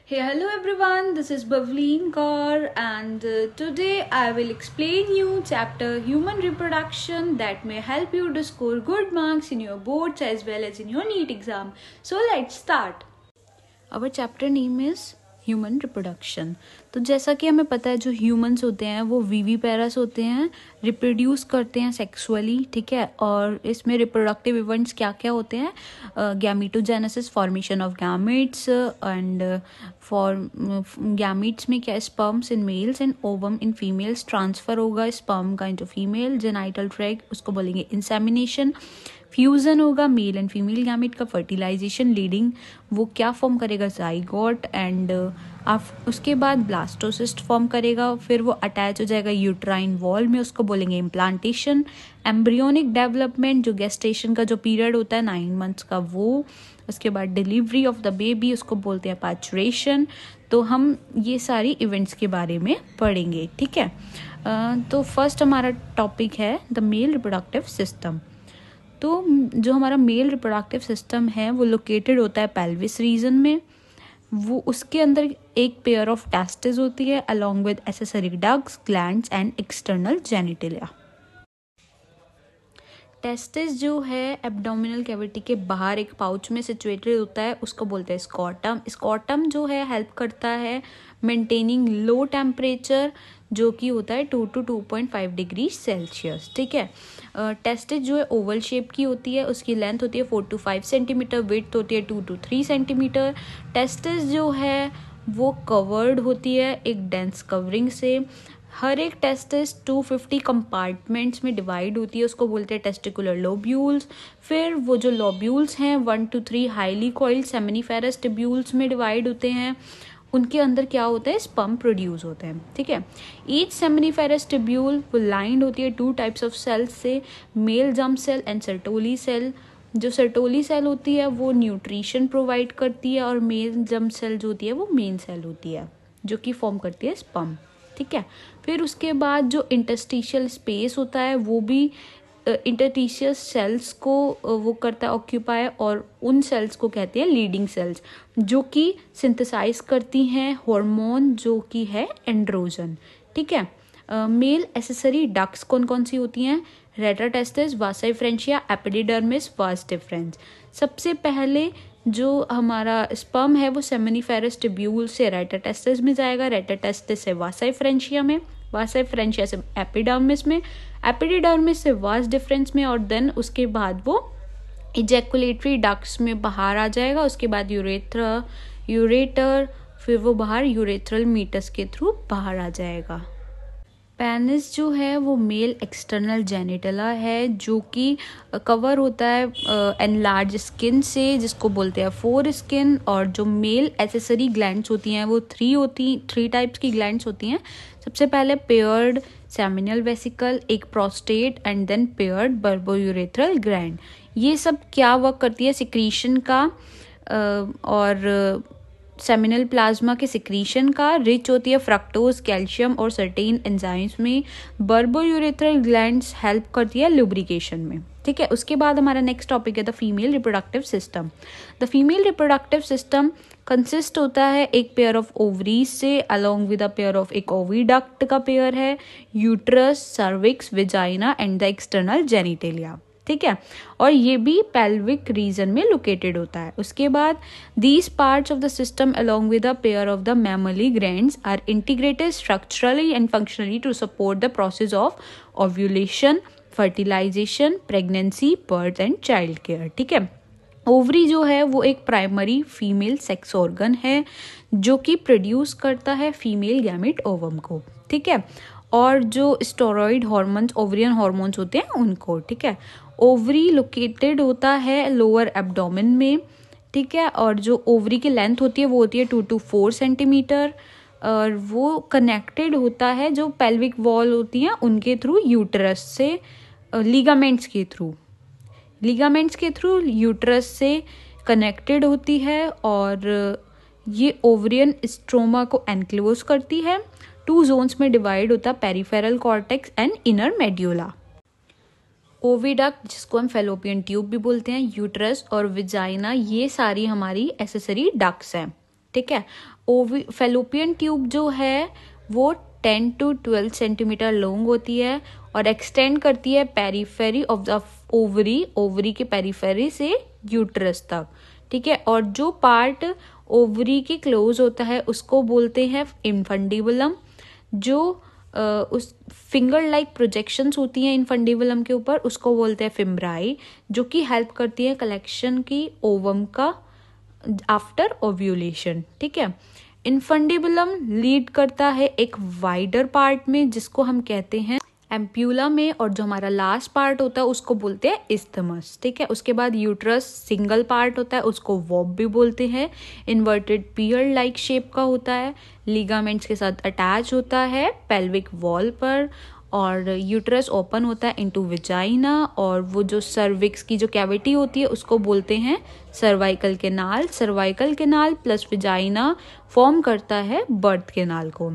Hey, hello everyone. This is Bavleen Kaur, and today I will explain you chapter Human Reproduction that may help you to score good marks in your boards as well as in your NEET exam. So let's start. Our chapter name is human reproduction. तो जैसा कि हमें पता है जो humans होते हैं वो विविपेरस होते हैं, रिप्रोड्यूस करते हैं सेक्सुअली, ठीक है। और इसमें रिप्रोडक्टिव इवेंट्स क्या क्या होते हैं? Gametogenesis, formation of gametes, and gametes में क्या, sperms in males and ovum in females, transfer होगा स्पर्म का इंटू फीमेल, जेनाइटल ट्रैक्ट उसको बोलेंगे इंसेमिनेशन, फ्यूजन होगा मेल एंड फीमेल गैमेट का, फर्टिलाइजेशन लीडिंग वो क्या फॉर्म करेगा, जाइगोट, एंड उसके बाद ब्लास्टोसिस्ट फॉर्म करेगा, फिर वो अटैच हो जाएगा यूट्राइन वॉल में, उसको बोलेंगे इम्प्लांटेशन, एम्ब्रियोनिक डेवलपमेंट जो गेस्टेशन का जो पीरियड होता है 9 मंथ्स का वो, उसके बाद डिलीवरी ऑफ द बेबी उसको बोलते हैं पैचुरेशन। तो हम ये सारी इवेंट्स के बारे में पढ़ेंगे, ठीक है। तो फर्स्ट हमारा टॉपिक है द मेल रिप्रोडक्टिव सिस्टम। तो जो हमारा मेल रिप्रोडक्टिव सिस्टम है वो लोकेटेड होता है पेल्विस रीजन में। वो उसके अंदर एक पेयर ऑफ टेस्टिस होती है along with accessory ducts, glands and external genitalia. Testis जो है एब्डोमिनल कैविटी के बाहर एक पाउच में सिचुएटेड होता है, उसको बोलते हैं स्कॉटम। स्कॉटम जो है हेल्प करता है मेंटेनिंग लो टेम्परेचर जो कि होता है 2 to 2.5 डिग्री सेल्सियस, ठीक है। टेस्टिस जो है ओवल शेप की होती है, उसकी लेंथ होती है 4 to 5 सेंटीमीटर, विड्थ होती है 2 to 3 सेंटीमीटर। टेस्टिस जो है वो कवर्ड होती है एक डेंस कवरिंग से। हर एक टेस्टिस 250 कंपार्टमेंट्स में डिवाइड होती है, उसको बोलते हैं टेस्टिकुलर लोब्यूल्स। फिर वो जो लोब्यूल्स हैं 1 to 3 highly coiled seminiferous tubules में डिवाइड होते हैं। उनके अंदर क्या होता है, स्पर्म प्रोड्यूस होते हैं, ठीक है। ईच सेमिनिफेरस टिब्यूल वो लाइंड होती है 2 टाइप्स ऑफ सेल्स से, male germ cell and Sertoli cell. जो सर्टोली सेल होती है वो न्यूट्रिशन प्रोवाइड करती है और मेल जर्म सेल जो होती है वो मेन सेल होती है जो कि फॉर्म करती है स्पर्म, ठीक है। फिर उसके बाद जो इंटरस्टिशियल स्पेस होता है वो भी इंटरस्टिशियल सेल्स को वो करता है ऑक्यूपाई, और उन सेल्स को कहते हैं लीडिंग सेल्स जो कि सिंथेसाइज करती हैं हार्मोन जो कि है एंड्रोजन, ठीक है। मेल एसेसरी डक्ट्स कौन कौन सी होती हैं? रेटा टेस्टिस, वासा फ्रेंचिया, एपिडिडर्मिस, वास डिफरेंस। सबसे पहले जो हमारा स्पर्म है वो सेमिनिफेरस टिब्यूल से रेटा टेस्टिस में जाएगा, रेटा टेस्टिस से वासा फ्रेंचिया में, वासा फ्रेंचिया से एपिडर्मिस में, एपिडिडर्मिस से वास डिफरेंस में, और देन उसके बाद वो इजैकुलेटरी डक्ट्स में बाहर आ जाएगा। उसके बाद यूरेटर, फिर वो बाहर यूरेथ्रल मीटस के थ्रू बाहर आ जाएगा। पेनिस जो है वो मेल एक्सटर्नल जेनिटला है जो कि कवर होता है एनलार्ज स्किन से जिसको बोलते हैं फोर स्किन। और जो मेल एसेसरी ग्लैंड्स होती हैं वो 3 टाइप्स की ग्लैंड्स होती हैं। सबसे पहले पेयर्ड सेमिनल वेसिकल, एक prostate, and then paired bulbourethral gland. ये सब क्या वर्क करती है? सिक्रीशन का और सेमिनल प्लाज्मा के सिक्रीशन का, रिच होती है फ्रक्टोज, कैल्शियम और सर्टेन एंजाइम्स में। बर्बोयूरेथ्रल ग्लैंड्स हेल्प करती है लुब्रिकेशन में, ठीक है। उसके बाद हमारा नेक्स्ट टॉपिक है the female reproductive system. The female reproductive system consist होता है एक पेयर ऑफ ओवरीज से along with a pair of एक ओविडक्ट का पेयर है, uterus, cervix, vagina and the external genitalia, ठीक है। और ये भी पेल्विक रीजन में लोकेटेड होता है। उसके बाद these parts of the system along with a pair of the mammary glands are integrated structurally and functionally to support the process of ovulation, fertilization, pregnancy, birth and child care, ठीक है। Ovary जो है वो एक primary female sex organ है जो कि produce करता है फीमेल गैमेट ओवम को, ठीक है। और जो स्टेरॉइड हार्मोन्स, ओवरियन हार्मोन्स होते हैं उनको, ठीक है। ओवरी लोकेटेड होता है लोअर एब्डोमेन में, ठीक है। और जो ओवरी की लेंथ होती है वो होती है 2 to 4 सेंटीमीटर, और वो कनेक्टेड होता है जो पेल्विक वॉल होती हैं उनके थ्रू यूट्रस से, लिगामेंट्स के थ्रू यूट्रस से कनेक्टेड होती है। और ये ओवरियन स्ट्रोमा को एनक्लोज करती है। 2 जोन्स में डिवाइड होता है, peripheral cortex and inner medulla. Oviduct जिसको हम फेलोपियन ट्यूब भी बोलते हैं, यूट्रस और विजाइना, ये सारी हमारी एसेसरी डक्ट्स हैं, ठीक है। फेलोपियन ट्यूब जो है वो 10 to 12 सेंटीमीटर लॉन्ग होती है और एक्सटेंड करती है पेरीफेरी ऑफ द ओवरी के पेरीफेरी से यूट्रस तक, ठीक है। और जो पार्ट ओवरी के क्लोज होता है उसको बोलते हैं इनफंडिबुलम। जो उस फिंगर लाइक प्रोजेक्शंस होती हैं इनफंडिबुलम के ऊपर उसको बोलते हैं फिम्ब्राई, जो कि हेल्प करती है कलेक्शन की ओवम का आफ्टर ओव्यूलेशन, ठीक है। इनफंडिबुलम लीड करता है एक वाइडर पार्ट में जिसको हम कहते हैं एम्प्यूला में, और जो हमारा लास्ट पार्ट होता है उसको बोलते हैं इस्थमस, ठीक है। उसके बाद यूट्रस सिंगल पार्ट होता है उसको वॉब भी बोलते हैं, इन्वर्टेड पियर लाइक शेप का होता है, लिगामेंट्स के साथ अटैच होता है पेल्विक वॉल पर, और यूट्रस ओपन होता है इनटू विजाइना, और वो जो सर्विक्स की जो कैविटी होती है उसको बोलते हैं cervical canal. Cervical canal plus vagina form करता है बर्थ केनाल को।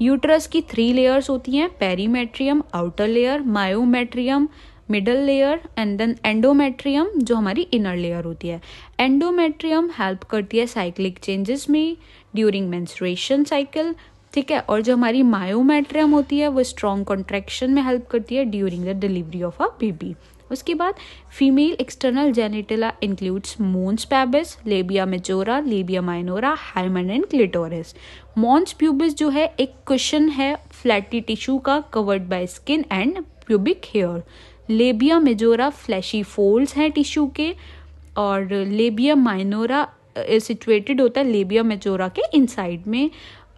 यूट्रस की 3 लेयर्स होती हैं, perimetrium outer layer, myometrium middle layer and then endometrium जो हमारी इनर लेयर होती है। एंडोमेट्रियम हेल्प करती है साइक्लिक चेंजेस में ड्यूरिंग मेंस्ट्रुएशन साइकिल, ठीक है। और जो हमारी मायोमेट्रियम होती है वो स्ट्रॉन्ग कॉन्ट्रैक्शन में हेल्प करती है during the delivery of a baby. उसके बाद female external genitalia includes mons pubis, labia majora, labia minora, hymen and clitoris. Mons pubis जो है एक कुशन है फ्लैटी टिश्यू का covered by skin and pubic hair. Labia majora fleshy folds हैं tissue के, और लेबिया माइनोरा सिचुएटेड होता है लेबिया मेजोरा के इनसाइड में।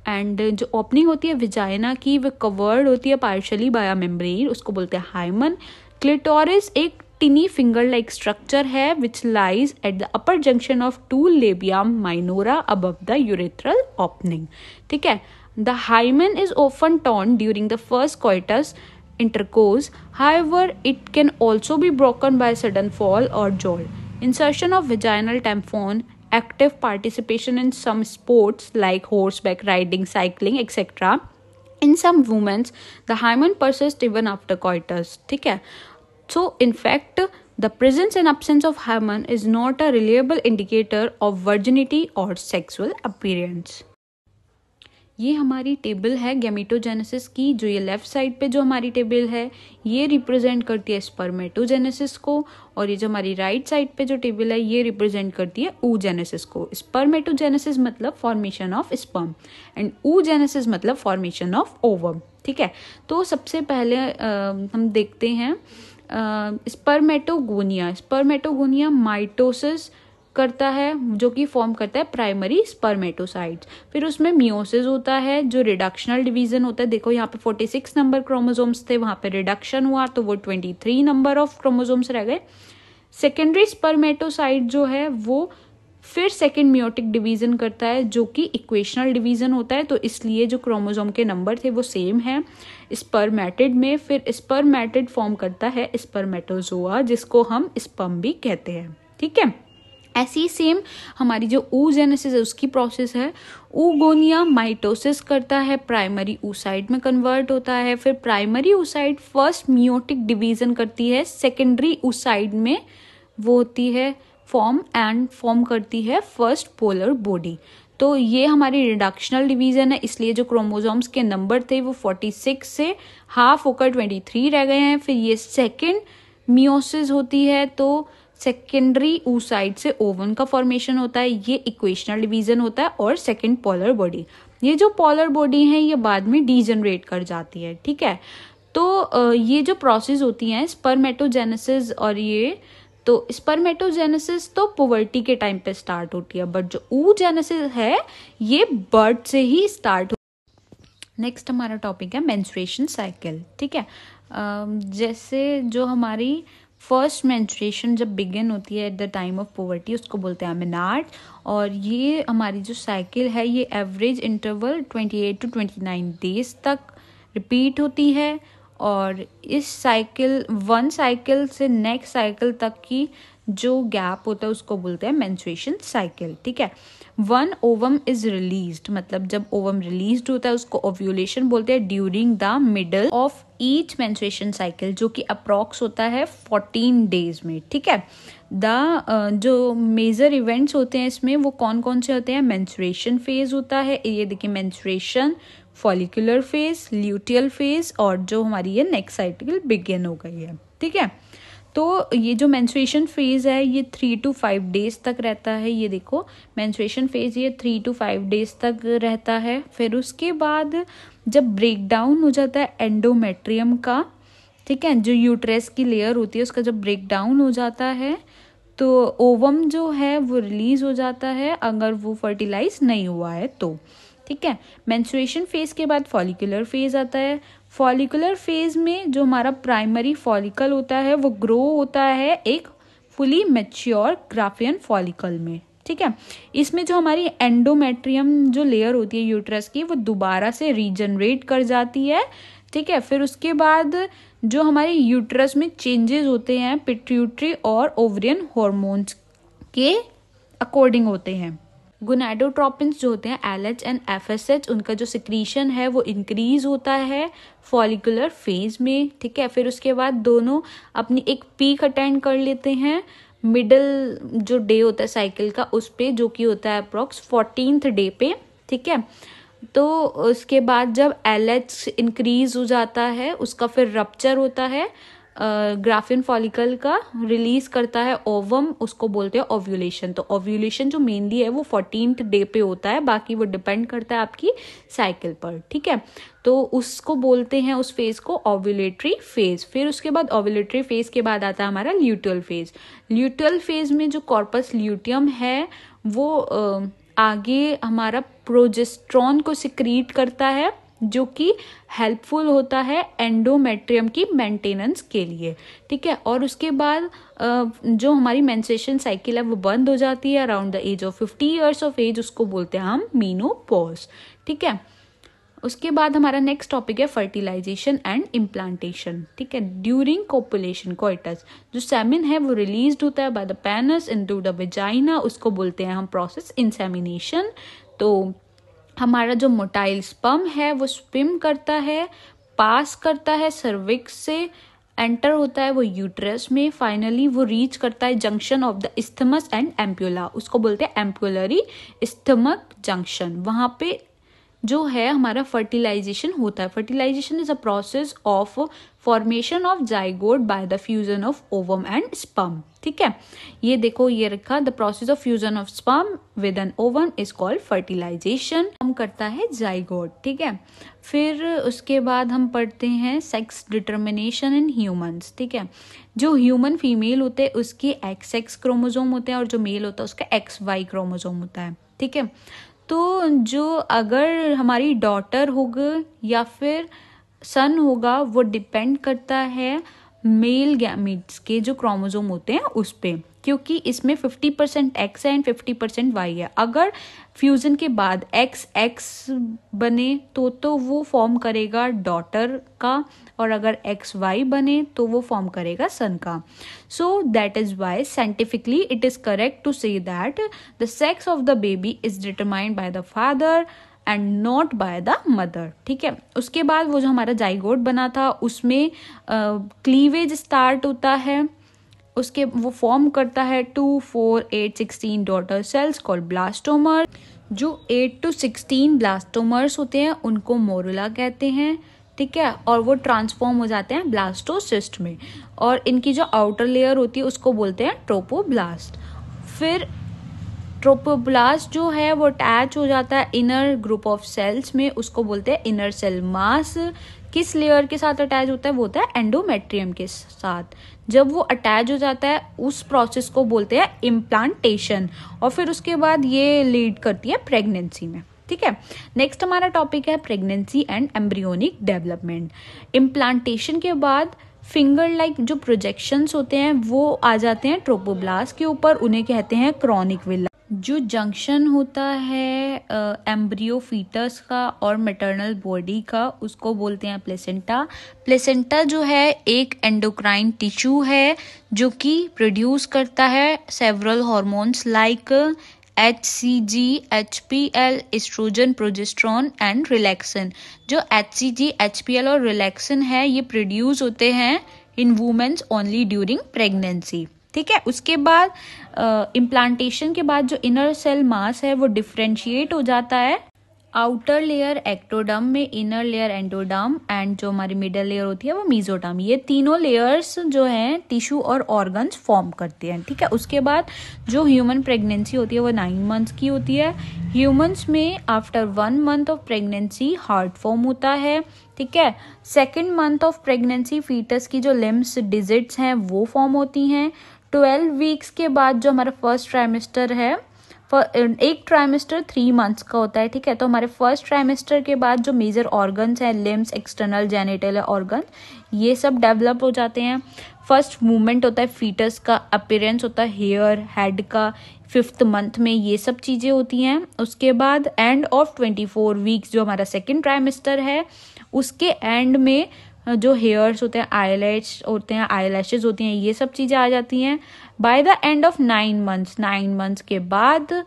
एंड जो ओपनिंग होती है विजाइना की वो कवर्ड होती है पार्शियली बाय अ मेम्ब्रेन, उसको बोलते हैं हाइमन। क्लिटोरिस एक टिनी फिंगर लाइक स्ट्रक्चर है which lies at the upper junction of 2 labia minora above the urethral opening, ठीक है। The hymen is often torn during the first coitus intercourse, however it can also be broken by sudden fall or jolt. Insertion of vaginal tampon, active participation in some sports like horseback riding, cycling, etc. In some women, the hymen persists even after coitus, ठीक है। So in fact, the presence and absence of hymen is not a reliable indicator of virginity or sexual appearance. ये हमारी table है gametogenesis की। जो ये left side पे जो हमारी टेबल है ये रिप्रेजेंट करती है स्पर्मेटोजेनेसिस को, और ये जो हमारी राइट साइड पे जो टेबल है ये रिप्रेजेंट करती है oogenesis को। स्पर्मेटोजेनेसिस मतलब formation of sperm and oogenesis मतलब फॉर्मेशन ऑफ ओवम, ठीक है। तो सबसे पहले हम देखते हैं स्पर्मेटोगोनिया। स्पर्मेटोगोनिया माइटोसिस करता है जो कि फॉर्म करता है प्राइमरी स्पर्मेटोसाइट्स। फिर उसमें मियोसिस होता है जो रिडक्शनल डिवीजन होता है। देखो यहाँ पे 46 नंबर क्रोमोसोम्स थे, वहां पे रिडक्शन हुआ तो वो 23 नंबर ऑफ क्रोमोसोम्स रह गए। सेकेंडरी स्पर्मेटोसाइट जो है वो फिर सेकेंड मियोटिक डिवीजन करता है जो कि इक्वेशनल डिवीजन होता है, तो इसलिए जो क्रोमोसोम के नंबर थे वो सेम है स्पर्मेटिड में। फिर स्पर्मेटिड फॉर्म करता है स्पर्मेटोजोआ जिसको हम स्पर्म भी कहते हैं, ठीक है। ऐसी सेम हमारी जो oogenesis है उसकी प्रोसेस है। oogonia माइटोसिस करता है, प्राइमरी oocyte में कन्वर्ट होता है। फिर primary oocyte first meiotic division करती है, सेकेंडरी oocyte में वो होती है फॉर्म करती है फर्स्ट पोलर बॉडी। तो ये हमारी रिडक्शनल डिवीजन है, इसलिए जो क्रोमोसोम्स के नंबर थे वो 46 से हाफ होकर 23 रह गए हैं। फिर ये सेकेंड मियोसिस होती है तो सेकेंडरी oocyte से ओवन का फॉर्मेशन होता है, ये इक्वेशनल डिवीजन होता है। और सेकेंड पोलर बॉडी, ये जो पोलर बॉडी है ये बाद में डीजनरेट कर जाती है, ठीक है। तो ये जो प्रोसेस होती हैं स्पर्मेटोजेनेसिस, और ये तो स्पर्मेटोजेनेसिस तो पुबर्टी के टाइम पे स्टार्ट होती है, बट जो oogenesis है ये बर्थ से ही स्टार्ट। नेक्स्ट हमारा टॉपिक है मेंस्ट्रुएशन साइकिल, ठीक है। जैसे जो हमारी फर्स्ट मेंस्ट्रुएशन जब बिगिन होती है at the time of puberty उसको बोलते हैं मेनार्ड, और ये हमारी जो साइकिल है ये एवरेज इंटरवल 28 to 29 डेज तक रिपीट होती है। और इस साइकिल वन साइकिल से नेक्स्ट साइकिल तक की जो गैप होता है उसको बोलते हैं मेंस्ट्रुएशन साइकिल, ठीक है। वन ओवम इज रिलीज्ड, मतलब जब ओवम रिलीज्ड होता है उसको ओव्यूलेशन बोलते हैं during the middle of each menstruation cycle, जो कि अप्रॉक्स होता है 14 डेज में। ठीक है, जो मेजर इवेंट्स होते हैं इसमें वो कौन कौन से होते हैं? मेंस्ट्रुएशन फेज होता है, ये देखिए menstruation, follicular phase, luteal phase, और जो हमारी ये नेक्स्ट साइकिल बिगिन हो गई है। ठीक है, तो ये जो मेंस्ट्रुएशन फेज है ये 3 to 5 डेज तक रहता है। ये देखो मेंस्ट्रुएशन फेज ये 3 to 5 डेज तक रहता है। फिर उसके बाद जब ब्रेक डाउन हो जाता है एंडोमेट्रियम का, ठीक है, जो यूट्रस की लेयर होती है उसका जब ब्रेक डाउन हो जाता है तो ओवम जो है वो रिलीज हो जाता है अगर वो फर्टिलाइज नहीं हुआ है तो। ठीक है, मेंस्ट्रुएशन फेज के बाद फॉलिकुलर फेज आता है। फॉलिकुलर फेज में जो हमारा प्राइमरी फॉलिकल होता है वो ग्रो होता है एक फुली मैच्योर ग्राफियन फॉलिकल में। ठीक है, इसमें जो हमारी एंडोमेट्रियम जो लेयर होती है यूट्रस की वो दोबारा से रीजनरेट कर जाती है। ठीक है, फिर उसके बाद जो हमारे यूट्रस में चेंजेस होते हैं पिट्यूटरी और ओवरियन हॉर्मोन्स के अकॉर्डिंग होते हैं। गोनाडोट्रोपिन्स जो होते हैं LH एंड FSH, उनका जो सिक्रीशन है वो इंक्रीज होता है फॉलिकुलर फेज में। ठीक है, फिर उसके बाद दोनों अपनी एक पीक अटेंड कर लेते हैं मिडल जो डे होता है साइकिल का उस पे, जो कि होता है अप्रॉक्स 14th डे पे। ठीक है, तो उसके बाद जब LH इंक्रीज हो जाता है उसका फिर रप्चर होता है ग्राफियन फॉलिकल का, रिलीज करता है ओवम, उसको बोलते हैं ओव्यूलेशन। तो ओव्यूलेशन जो मेनली है वो 14th डे पे होता है, बाकी वो डिपेंड करता है आपकी साइकिल पर। ठीक है, तो उसको बोलते हैं उस फेज को ओव्यूलेटरी फेज। फिर उसके बाद ओव्यूलेटरी फेज के बाद आता है हमारा ल्यूटियल फेज। ल्यूटियल फेज में जो कॉर्पस ल्यूटियम है वो आगे हमारा प्रोजेस्ट्रॉन को सिक्रीट करता है, जो कि हेल्पफुल होता है एंडोमेट्रियम की मेंटेनेंस के लिए। ठीक है, और उसके बाद जो हमारी मेंस्ट्रुएशन साइकिल है वो बंद हो जाती है around the age of 50 years of age, उसको बोलते हैं हम मीनोपॉज। ठीक है, उसके बाद हमारा नेक्स्ट टॉपिक है फर्टिलाइजेशन एंड इम्प्लांटेशन। ठीक है, ड्यूरिंग कोपुलेशन कोइटस जो सेमिन है वो रिलीज होता है by the penis into the vagina, उसको बोलते हैं हम प्रोसेस इंसेमिनेशन। तो हमारा जो मोटाइल स्पर्म है वो स्विम करता है, पास करता है सर्विक्स से, एंटर होता है वो यूट्रस में, फाइनली वो रीच करता है junction of the isthmus and ampulla, उसको बोलते हैं एम्प्यूलरी इस्थमक जंक्शन। वहां पे जो है हमारा फर्टिलाइजेशन होता है। Fertilization is a process of formation of zygote by the fusion of ovum and sperm. ठीक है, ये देखो ये रखा, the process of fusion of sperm with an ovum is called fertilization. हम करता है जाइगोट। ठीक है, फिर उसके बाद हम पढ़ते हैं सेक्स डिटर्मिनेशन इन ह्यूमंस। ठीक है, जो ह्यूमन फीमेल होते हैं उसकी XX क्रोमोजोम होते हैं और जो मेल होता है उसका XY क्रोमोजोम होता है। ठीक है, तो जो अगर हमारी डॉटर होगा या फिर सन होगा वो डिपेंड करता है मेल गैमीट्स के जो क्रोमोजोम होते हैं उस पे, क्योंकि इसमें 50% X है एंड 50% Y है। अगर फ्यूजन के बाद XX बने तो वो फॉर्म करेगा डॉटर का, और अगर XY बने तो वो फॉर्म करेगा सन का। So that is why scientifically it is correct to say that the sex of the baby is determined by the father and not by the mother. ठीक है, उसके बाद वो जो हमारा जाइगोट बना था उसमें क्लीवेज स्टार्ट होता है, उसके वो फॉर्म करता है 2, 4, 8, 16 डॉटर सेल्स कॉल्ड ब्लास्टोमर। जो 8 to 16 ब्लास्टोमर्स होते हैं उनको मोरुला कहते हैं। ठीक है, और वो ट्रांसफॉर्म हो जाते हैं ब्लास्टोसिस्ट में, और इनकी जो आउटर लेयर होती है उसको बोलते हैं ट्रोपोब्लास्ट। फिर ट्रोपोब्लास्ट जो है वो अटैच हो जाता है इनर ग्रुप ऑफ सेल्स में, उसको बोलते हैं इनर सेल मास। किस लेयर के साथ अटैच होता है? वो होता है एंडोमेट्रियम के साथ। जब वो अटैच हो जाता है उस प्रोसेस को बोलते हैं इम्प्लांटेशन, और फिर उसके बाद ये लीड करती है प्रेगनेंसी में। ठीक है, नेक्स्ट हमारा टॉपिक है pregnancy and embryonic development. Implantation के बाद फिंगर लाइक जो प्रोजेक्शंस होते हैं वो आ जाते हैं ट्रोपोब्लास्ट के ऊपर, उन्हें कहते हैं क्रॉनिक विला। जो जंक्शन होता है एम्ब्रियो फीटस का और मैटरनल बॉडी का उसको बोलते हैं प्लेसेंटा। प्लेसेंटा जो है एक एंडोक्राइन टिश्यू है जो कि प्रोड्यूस करता है several hormones like HCG, HPL, estrogen, progesterone and relaxin. जो HCG, HPL और रिलैक्सिन है ये प्रोड्यूस होते हैं in women's only during pregnancy. ठीक है, उसके बाद इम्प्लांटेशन के बाद जो इनर सेल मास है वो डिफ्रेंशिएट हो जाता है। आउटर लेयर एक्टोडर्म में, इनर लेयर एंडोडर्म एंड जो हमारी मिडल लेयर होती है वो मीजोडर्म। ये तीनों लेयर्स जो हैं टिश्यू और ऑर्गन्स फॉर्म करते हैं। ठीक है, उसके बाद जो ह्यूमन प्रेगनेंसी होती है वो 9 मंथ्स की होती है। ह्यूमंस में after 1 month of pregnancy heart form होता है। ठीक है, 2nd month of pregnancy foetus की जो लिम्स डिजिट्स हैं वो फॉर्म होती हैं। 12 वीक्स के बाद जो हमारा फर्स्ट ट्राइमेस्टर है, एक ट्राइमेस्टर 3 मंथ्स का होता है। ठीक है, तो हमारे फर्स्ट ट्राइमेस्टर के बाद जो मेजर ऑर्गन्स हैं, लिम्स, एक्सटर्नल जेनिटल ऑर्गन, ये सब डेवलप हो जाते हैं। फर्स्ट मूवमेंट होता है फीटस का, अपीयरेंस होता है हेयर, हेड का 5th मंथ में, ये सब चीज़ें होती हैं। उसके बाद एंड ऑफ 24 वीक्स जो हमारा 2nd ट्राइमेस्टर है, उसके एंड में जो हेयर्स होते हैं, आईलैश होते हैं, आईलैशेज होती हैं, ये सब चीज़ें आ जाती हैं। By the end of 9 months के बाद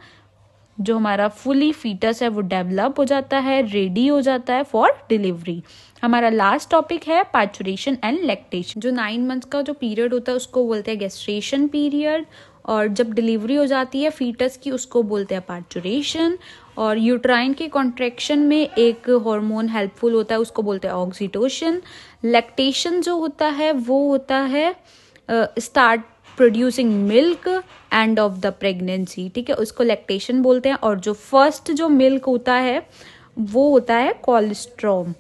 जो हमारा फुली फीटस है वो डेवलप हो जाता है, रेडी हो जाता है फॉर डिलीवरी। हमारा लास्ट टॉपिक है पार्चुरेशन एंड लैक्टेशन। जो 9 मंथ्स का जो पीरियड होता है उसको बोलते हैं गेस्ट्रेशन पीरियड, और जब डिलीवरी हो जाती है फीटस की उसको बोलते हैं पार्चुरेशन। और यूट्राइन के कॉन्ट्रैक्शन में एक हार्मोन हेल्पफुल होता है, उसको बोलते हैं ऑक्सीटोसिन। लैक्टेशन जो होता है वो होता है start producing milk end of the pregnancy. ठीक है, उसको लैक्टेशन बोलते हैं। और जो फर्स्ट जो मिल्क होता है वो होता है colostrum.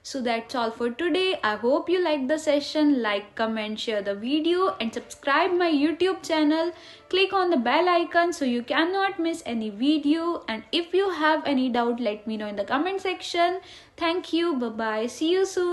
So that's all for today. I hope you liked the session. Like, comment, share the video and subscribe my YouTube channel. Click on the bell icon so you cannot miss any video. And if you have any doubt, let me know in the comment section. Thank you. Bye bye. See you soon.